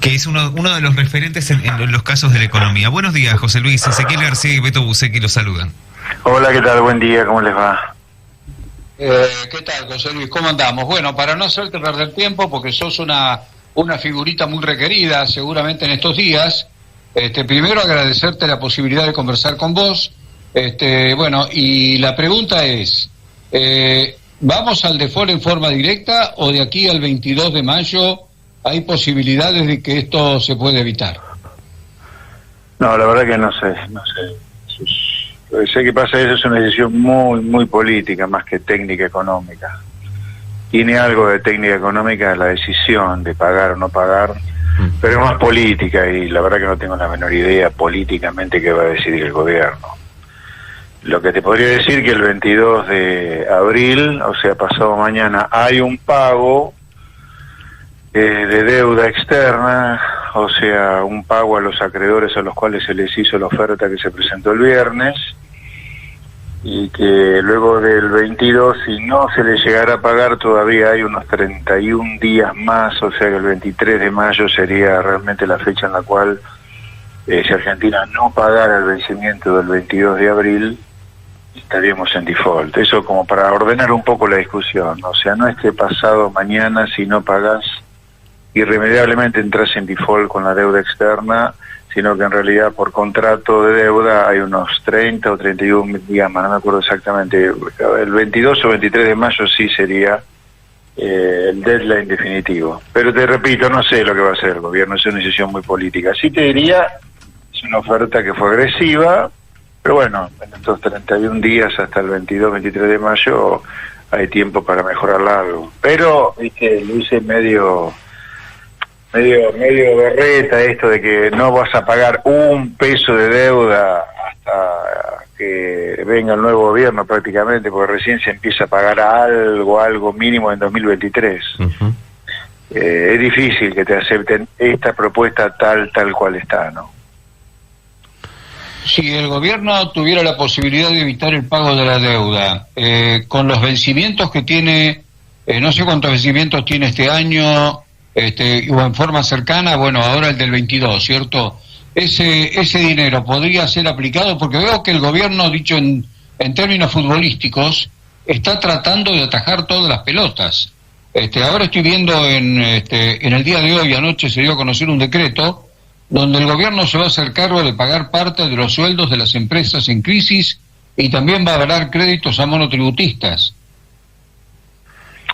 que es uno de los referentes en los casos de la economía. Buenos días, José Luis. Ezequiel García y Beto Bucecchi los saludan. Hola, ¿qué tal? Buen día, ¿cómo les va? ¿Qué tal, José Luis? ¿Cómo andamos? Bueno, para no hacerte perder tiempo, porque sos una figurita muy requerida seguramente en estos días, primero agradecerte la posibilidad de conversar con vos. Bueno, y la pregunta es, ¿vamos al default en forma directa o de aquí al 22 de mayo hay posibilidades de que esto se pueda evitar? No, la verdad que no sé. Lo que sé que pasa es una decisión muy política, más que técnica económica. Tiene algo de técnica económica la decisión de pagar o no pagar, pero es más política y la verdad que no tengo la menor idea políticamente qué va a decidir el gobierno. Lo que te podría decir que el 22 de abril, o sea, pasado mañana, hay un pago de deuda externa, o sea, un pago a los acreedores a los cuales se les hizo la oferta que se presentó el viernes, y que luego del 22, si no se les llegara a pagar, todavía hay unos 31 días más, o sea que el 23 de mayo sería realmente la fecha en la cual, si Argentina no pagara el vencimiento del 22 de abril, estaríamos en default. Eso como para ordenar un poco la discusión, o sea, no es que pasado mañana, si no pagás, irremediablemente entras en default con la deuda externa, sino que en realidad por contrato de deuda hay unos 30 o 31 días más, no me acuerdo exactamente, el 22 o 23 de mayo sí sería el deadline definitivo. Pero te repito, no sé lo que va a hacer el gobierno, es una decisión muy política. Sí te diría, es una oferta que fue agresiva, pero bueno, en estos 31 días hasta el 22, 23 de mayo hay tiempo para mejorarla algo. Pero, viste, lo hice medio berreta esto de que no vas a pagar un peso de deuda hasta que venga el nuevo gobierno prácticamente, porque recién se empieza a pagar algo mínimo en 2023. Es difícil que te acepten esta propuesta tal cual está, ¿no? Si el gobierno tuviera la posibilidad de evitar el pago de la deuda, con los vencimientos que tiene, no sé cuántos vencimientos tiene este año, o en forma cercana, bueno, ahora el del 22, ¿cierto? Ese dinero podría ser aplicado, porque veo que el gobierno, dicho en términos futbolísticos, está tratando de atajar todas las pelotas. Ahora estoy viendo en el día de hoy, anoche se dio a conocer un decreto donde el gobierno se va a hacer cargo de pagar parte de los sueldos de las empresas en crisis y también va a dar créditos a monotributistas.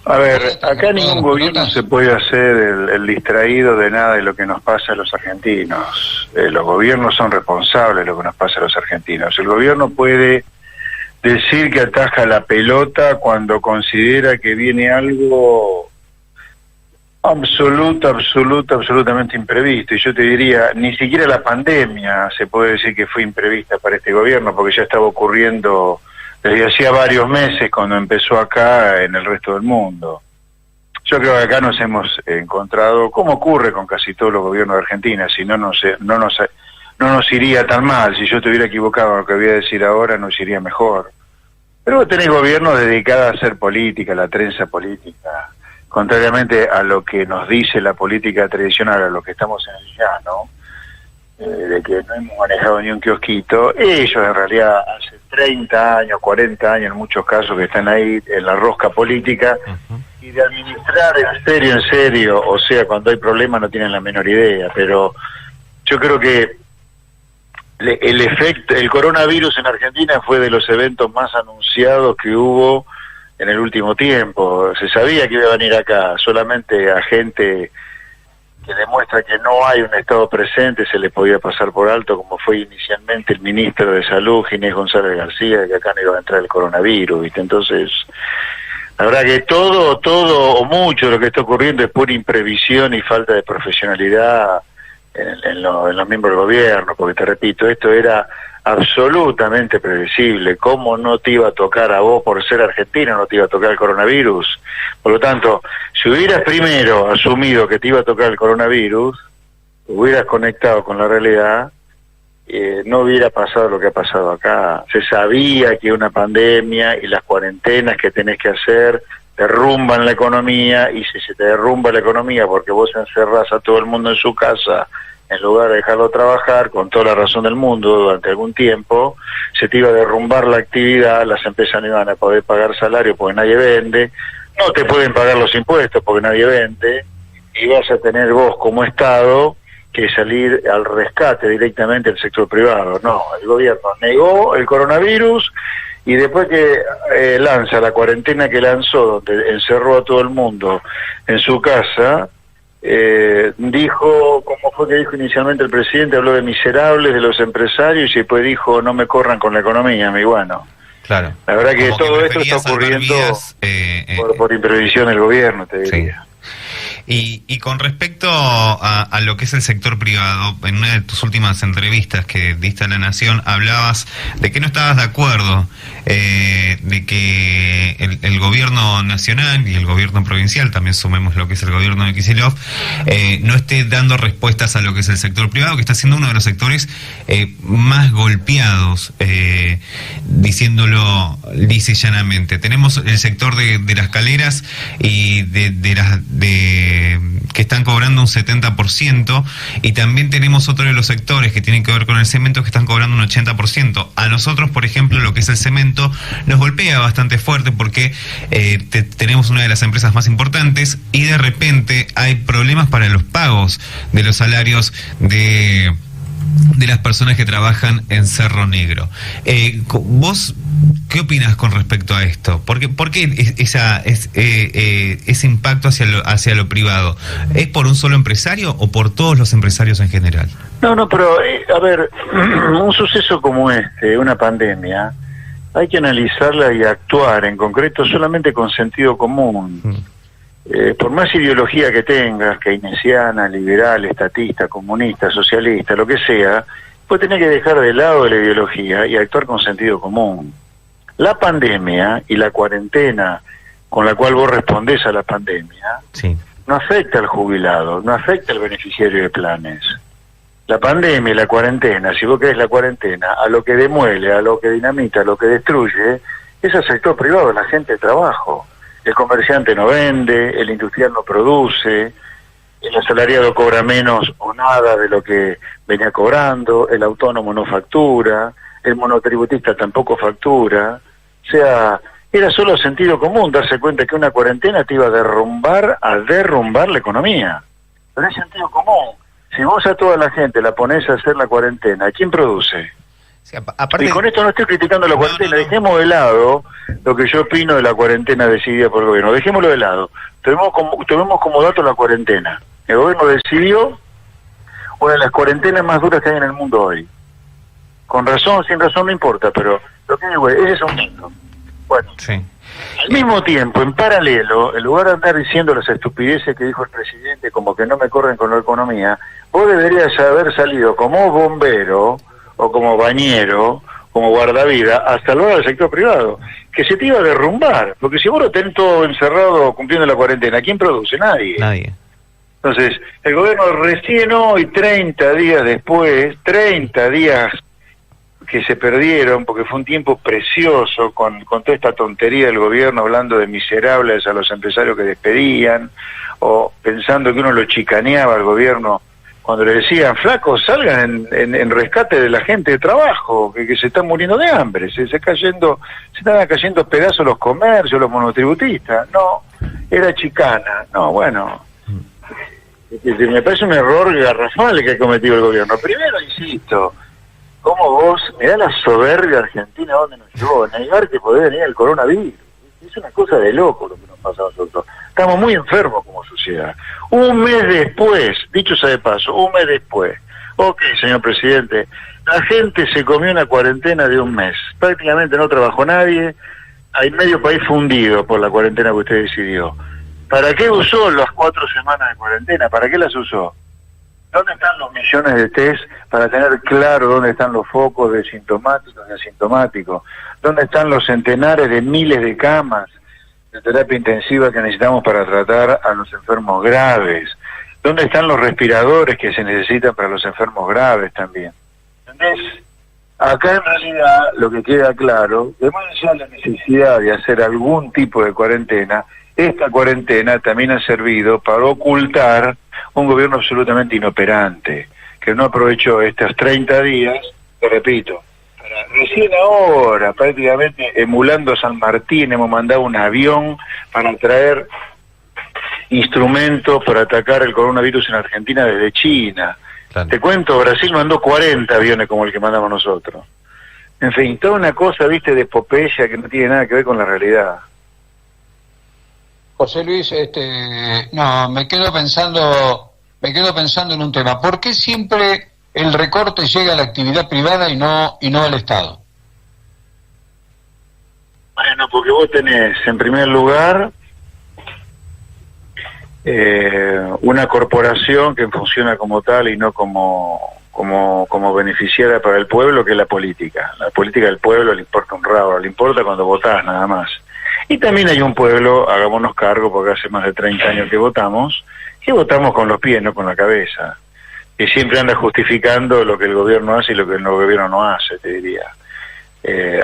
A ver, acá ningún gobierno se puede hacer el distraído de nada de lo que nos pasa a los argentinos. Los gobiernos son responsables de lo que nos pasa a los argentinos. El gobierno puede decir que ataja la pelota cuando considera que viene algo absolutamente imprevisto. Y yo te diría, ni siquiera la pandemia se puede decir que fue imprevista para este gobierno, porque ya estaba ocurriendo desde hacía varios meses cuando empezó acá en el resto del mundo. Yo creo que acá nos hemos encontrado, como ocurre con casi todos los gobiernos de Argentina, si no nos iría tan mal. Si yo estuviera equivocado en lo que voy a decir ahora, nos iría mejor. Pero vos tenés gobiernos dedicados a hacer política, la trenza política, contrariamente a lo que nos dice la política tradicional, a lo que estamos en el llano, de que no hemos manejado ni un kiosquito. Ellos en realidad hace 30 años, 40 años en muchos casos que están ahí en la rosca política, y de administrar en serio, o sea, cuando hay problemas no tienen la menor idea. Pero yo creo que el coronavirus en Argentina fue de los eventos más anunciados que hubo en el último tiempo. Se sabía que iba a venir acá, solamente a gente que demuestra que no hay un Estado presente se le podía pasar por alto, como fue inicialmente el ministro de Salud, Ginés González García, de que acá no iba a entrar el coronavirus, ¿viste? Entonces, la verdad que todo o mucho de lo que está ocurriendo es pura imprevisión y falta de profesionalidad en los miembros del gobierno, porque te repito, esto era absolutamente previsible. ¿Cómo no te iba a tocar a vos por ser argentino, no te iba a tocar el coronavirus? Por lo tanto, si hubieras primero asumido que te iba a tocar el coronavirus, hubieras conectado con la realidad, no hubiera pasado lo que ha pasado acá. Se sabía que una pandemia y las cuarentenas que tenés que hacer derrumban la economía, y si se te derrumba la economía porque vos encerrás a todo el mundo en su casa, en lugar de dejarlo trabajar, con toda la razón del mundo, durante algún tiempo, se te iba a derrumbar la actividad, las empresas no iban a poder pagar salario porque nadie vende, no te pueden pagar los impuestos porque nadie vende, y vas a tener vos como Estado que salir al rescate directamente del sector privado. No, el gobierno negó el coronavirus, y después que lanza la cuarentena que lanzó, donde encerró a todo el mundo en su casa, dijo, ¿cómo fue que dijo inicialmente el presidente? Habló de miserables, de los empresarios, y después dijo, no me corran con la economía, mi bueno. Claro. La verdad que Como todo que esto está ocurriendo vidas, por imprevisión del gobierno, te diría. Sí. Y con respecto a lo que es el sector privado, en una de tus últimas entrevistas que diste a La Nación, hablabas de que no estabas de acuerdo, de que el gobierno nacional y el gobierno provincial, también sumemos lo que es el gobierno de Kicillof, no esté dando respuestas a lo que es el sector privado, que está siendo uno de los sectores más golpeados, diciéndolo lisa y llanamente. Tenemos el sector de las caleras y que están cobrando un 70%, y también tenemos otro de los sectores que tienen que ver con el cemento, que están cobrando un 80%. A nosotros, por ejemplo, lo que es el cemento nos golpea bastante fuerte porque tenemos una de las empresas más importantes, y de repente hay problemas para los pagos de los salarios de las personas que trabajan en Cerro Negro. ¿Vos qué opinas con respecto a esto? ¿Por qué ese impacto hacia lo privado? ¿Es por un solo empresario o por todos los empresarios en general? No, pero a ver, un suceso como este, una pandemia, hay que analizarla y actuar en concreto solamente con sentido común. Por más ideología que tengas, keynesiana, liberal, estatista, comunista, socialista, lo que sea, pues tenés que dejar de lado la ideología y actuar con sentido común. La pandemia y la cuarentena con la cual vos respondés a la pandemia, sí, no afecta al jubilado, no afecta al beneficiario de planes. La pandemia y la cuarentena, si vos querés la cuarentena, a lo que demuele, a lo que dinamita, a lo que destruye, es al sector privado, la gente de trabajo. El comerciante no vende, el industrial no produce, el asalariado cobra menos o nada de lo que venía cobrando, el autónomo no factura, el monotributista tampoco factura. O sea, era solo sentido común darse cuenta que una cuarentena te iba a derrumbar la economía. Pero es sentido común. Si vos a toda la gente la ponés a hacer la cuarentena, ¿quién produce? Sí, aparte... Y con esto no estoy criticando la cuarentena, no. Dejemos de lado lo que yo opino de la cuarentena decidida por el gobierno, dejémoslo de lado. Tomemos como dato la cuarentena. El gobierno decidió una de las cuarentenas más duras que hay en el mundo hoy. Con razón, sin razón, no importa, pero lo que digo es, ese es un mito. Bueno, sí. Al mismo tiempo, en paralelo, en lugar de andar diciendo las estupideces que dijo el presidente, como que no me corren con la economía, vos deberías haber salido como bombero o como bañero, como guardavidas, a salvar al sector privado, que se te iba a derrumbar, porque si vos lo tenés todo encerrado cumpliendo la cuarentena, ¿quién produce? Nadie. Entonces, el gobierno recién hoy, 30 días después, 30 días que se perdieron, porque fue un tiempo precioso con toda esta tontería del gobierno hablando de miserables a los empresarios que despedían, o pensando que uno lo chicaneaba al gobierno cuando le decían, flacos, salgan en rescate de la gente de trabajo, que se están muriendo de hambre, se están cayendo pedazos los comercios, los monotributistas. No, era chicana. No, bueno, me parece un error garrafal que ha cometido el gobierno. Primero, insisto, ¿cómo vos, mirá la soberbia argentina donde nos llevó? Negar que podía venir el coronavirus. Es una cosa de loco lo que nos pasa a nosotros. Estamos muy enfermos como sociedad. Un mes después, dicho sea de paso, un mes después, ok, señor presidente, la gente se comió una cuarentena de un mes. Prácticamente no trabajó nadie, hay medio país fundido por la cuarentena que usted decidió. ¿Para qué usó las 4 semanas de cuarentena? ¿Para qué las usó? ¿Dónde están los millones de test para tener claro dónde están los focos de sintomáticos y asintomáticos? ¿Dónde están los centenares de miles de camas de terapia intensiva que necesitamos para tratar a los enfermos graves? ¿Dónde están los respiradores que se necesitan para los enfermos graves también? ¿Entendés? Acá en realidad lo que queda claro, además de la necesidad de hacer algún tipo de cuarentena, esta cuarentena también ha servido para ocultar un gobierno absolutamente inoperante, que no aprovechó estos 30 días, te repito, recién ahora, prácticamente emulando a San Martín, hemos mandado un avión para traer instrumentos para atacar el coronavirus en Argentina desde China. Claro. Te cuento, Brasil mandó 40 aviones como el que mandamos nosotros. En fin, toda una cosa, viste, de epopeya que no tiene nada que ver con la realidad. José Luis, no, me quedo pensando en un tema. ¿Por qué siempre el recorte llega a la actividad privada y no al Estado? Bueno, porque vos tenés, en primer lugar, una corporación que funciona como tal y no como beneficiaria para el pueblo, que es la política. La política del pueblo le importa un rabo, le importa cuando votás nada más. Y también hay un pueblo, hagámonos cargo, porque hace más de 30 años que votamos con los pies, no con la cabeza, que siempre anda justificando lo que el gobierno hace y lo que el gobierno no hace, te diría.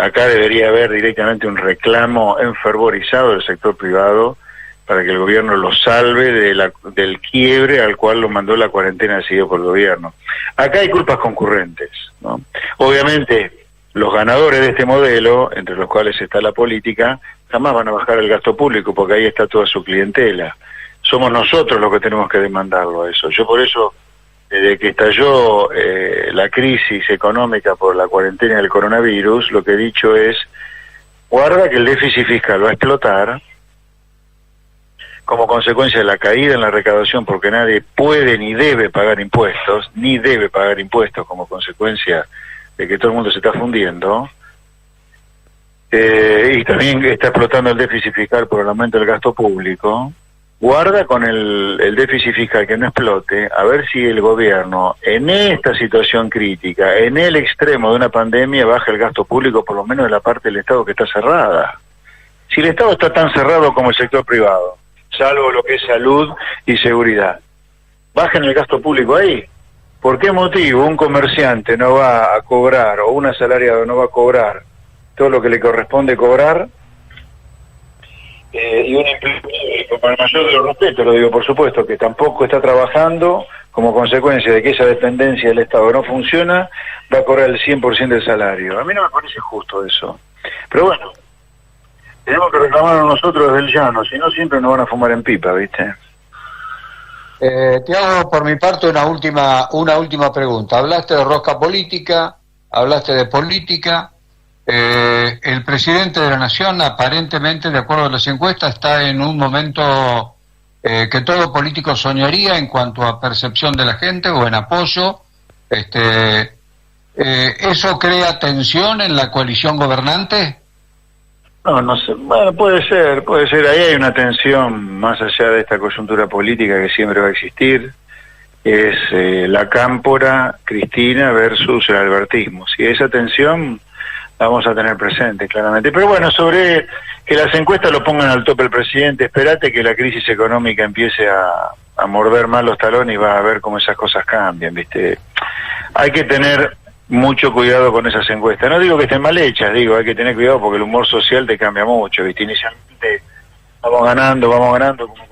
Acá debería haber directamente un reclamo enfervorizado del sector privado para que el gobierno lo salve del quiebre al cual lo mandó la cuarentena decidida por el gobierno. Acá hay culpas concurrentes, ¿no? Obviamente, los ganadores de este modelo, entre los cuales está la política, jamás van a bajar el gasto público porque ahí está toda su clientela. Somos nosotros los que tenemos que demandarlo a eso. Yo por eso, desde que estalló la crisis económica por la cuarentena del coronavirus, lo que he dicho es, guarda que el déficit fiscal va a explotar como consecuencia de la caída en la recaudación, porque nadie puede ni debe pagar impuestos como consecuencia de que todo el mundo se está fundiendo, y también está explotando el déficit fiscal por el aumento del gasto público. Guarda con el déficit fiscal que no explote, a ver si el gobierno, en esta situación crítica, en el extremo de una pandemia, baja el gasto público, por lo menos de la parte del Estado que está cerrada. Si el Estado está tan cerrado como el sector privado, salvo lo que es salud y seguridad, bajen el gasto público ahí. ¿Por qué motivo un comerciante no va a cobrar, o un asalariado no va a cobrar todo lo que le corresponde cobrar? Y un empleado, con el mayor de los respetos, lo digo por supuesto, que tampoco está trabajando, como consecuencia de que esa dependencia del Estado no funciona, va a cobrar el 100% del salario. A mí no me parece justo eso. Pero bueno, tenemos que reclamarlo nosotros desde el llano, si no siempre nos van a fumar en pipa, ¿viste? Te hago por mi parte una última pregunta. Hablaste de rosca política, hablaste de política. El presidente de la Nación, aparentemente, de acuerdo a las encuestas, está en un momento que todo político soñaría en cuanto a percepción de la gente o en apoyo. ¿Eso crea tensión en la coalición gobernante? No sé. Bueno, puede ser. Ahí hay una tensión más allá de esta coyuntura política que siempre va a existir. Es la cámpora Cristina versus el albertismo. Si esa tensión la vamos a tener presente, claramente. Pero bueno, sobre que las encuestas lo pongan al tope el presidente, espérate que la crisis económica empiece a morder más los talones y va a ver cómo esas cosas cambian, ¿viste? Hay que tener mucho cuidado con esas encuestas. No digo que estén mal hechas, digo, hay que tener cuidado porque el humor social te cambia mucho, ¿viste? Inicialmente vamos ganando, como con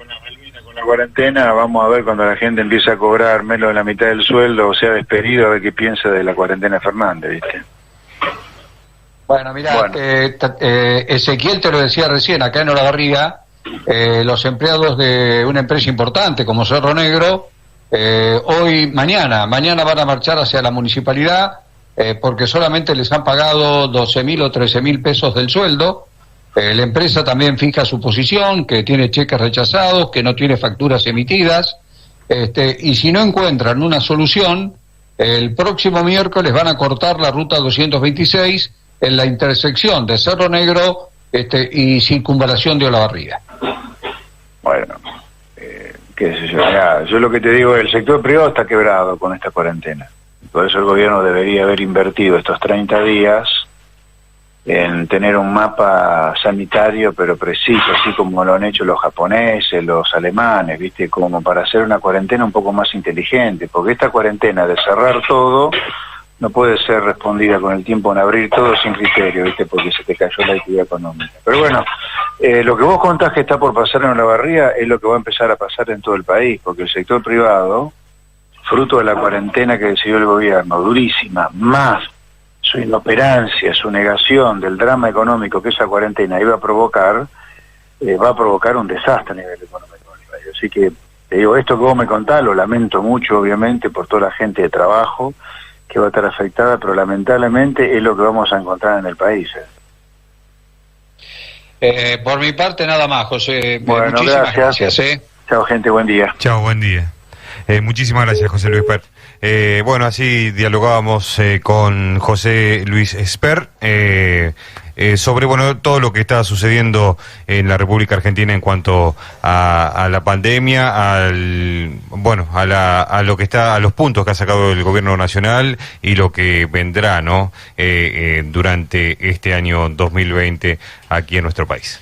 la Malvina, con la cuarentena, vamos a ver cuando la gente empieza a cobrar menos de la mitad del sueldo o sea despedido, a ver qué piensa de la cuarentena de Fernández, ¿viste? Bueno, mirá, Ezequiel te lo decía recién, acá en Olavarría, los empleados de una empresa importante como Cerro Negro, mañana van a marchar hacia la municipalidad porque solamente les han pagado 12.000 o 13.000 pesos del sueldo. La empresa también fija su posición, que tiene cheques rechazados, que no tiene facturas emitidas, y si no encuentran una solución, el próximo miércoles van a cortar la ruta 226 en la intersección de Cerro Negro y Circunvalación de Olavarría. Bueno, qué sé yo, mirá, yo lo que te digo, el sector privado está quebrado con esta cuarentena. Por eso el gobierno debería haber invertido estos 30 días en tener un mapa sanitario pero preciso, así como lo han hecho los japoneses, los alemanes, ¿viste? Como para hacer una cuarentena un poco más inteligente, porque esta cuarentena de cerrar todo no puede ser respondida con el tiempo en abrir todo sin criterio, ¿viste? Porque se te cayó la actividad económica. Pero bueno, Lo que vos contás que está por pasar en Olavarría es lo que va a empezar a pasar en todo el país, porque el sector privado, fruto de la cuarentena que decidió el gobierno, durísima, más su inoperancia, su negación del drama económico que esa cuarentena iba a provocar, va a provocar un desastre a nivel económico. Así que, te digo, esto que vos me contás, lo lamento mucho, obviamente, por toda la gente de trabajo que va a estar afectada, pero lamentablemente es lo que vamos a encontrar en el país. Por mi parte, nada más, José. Bueno, Muchísimas gracias. Chao, gente, buen día. Chao, buen día. Muchísimas gracias, José Luis Esper. Bueno, así dialogábamos con José Luis Esper sobre todo lo que está sucediendo en la República Argentina en cuanto a la pandemia, a lo que está, a los puntos que ha sacado el gobierno nacional y lo que vendrá, ¿no? Durante este año 2020 aquí en nuestro país.